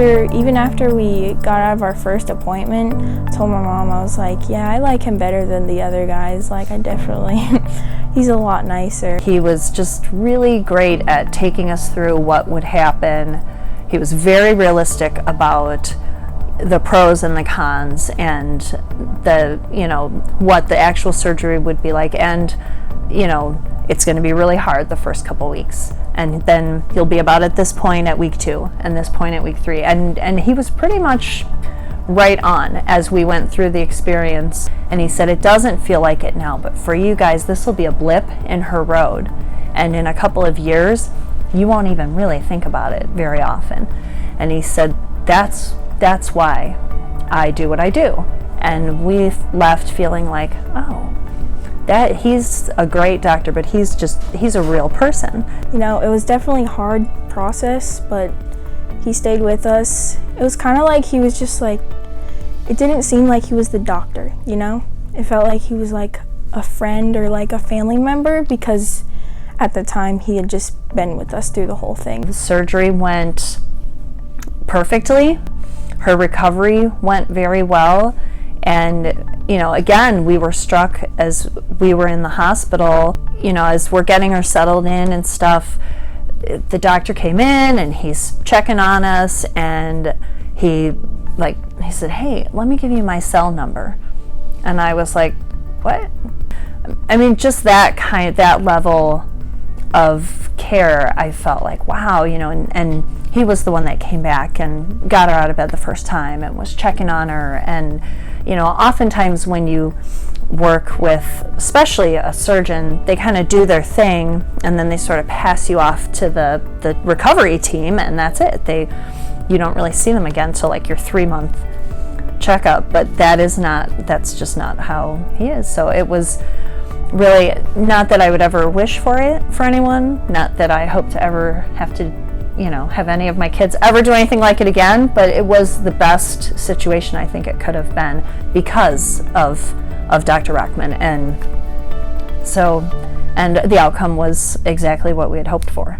even after we got out of our first appointment, I told my mom, I was like, yeah, I like him better than the other guys. Like, I definitely, he's a lot nicer. He was just really great at taking us through what would happen. He was very realistic about the pros and the cons and the, what the actual surgery would be like. And, it's going to be really hard the first couple weeks. And then you'll be about at this point at week 2 and this point at week 3. And he was pretty much right on as we went through the experience. And he said, it doesn't feel like it now, but for you guys, this will be a blip in her road. And in a couple of years, you won't even really think about it very often. And he said, that's why I do what I do. And we left feeling like, oh, that he's a great doctor, but he's a real person. It was definitely a hard process, but he stayed with us. It was kind of like he was just like, it didn't seem like he was the doctor, It felt like he was like a friend or like a family member, because at the time he had just been with us through the whole thing. The surgery went perfectly. Her recovery went very well. And, again, we were struck as we were in the hospital, as we're getting her settled in and stuff. The doctor came in and he's checking on us, and he said, hey, let me give you my cell number. And I was like, what? I mean, just that level of care, I felt like, wow, and he was the one that came back and got her out of bed the first time and was checking on her. And oftentimes when you work with, especially a surgeon, they kind of do their thing and then they sort of pass you off to the recovery team, and that's it. You don't really see them again till like your 3-month checkup, but that's just not how he is. So it was really not that I would ever wish for it for anyone, not that I hope to ever have to have any of my kids ever do anything like it again, but it was the best situation I think it could have been because of Dr. Rahman. And the outcome was exactly what we had hoped for.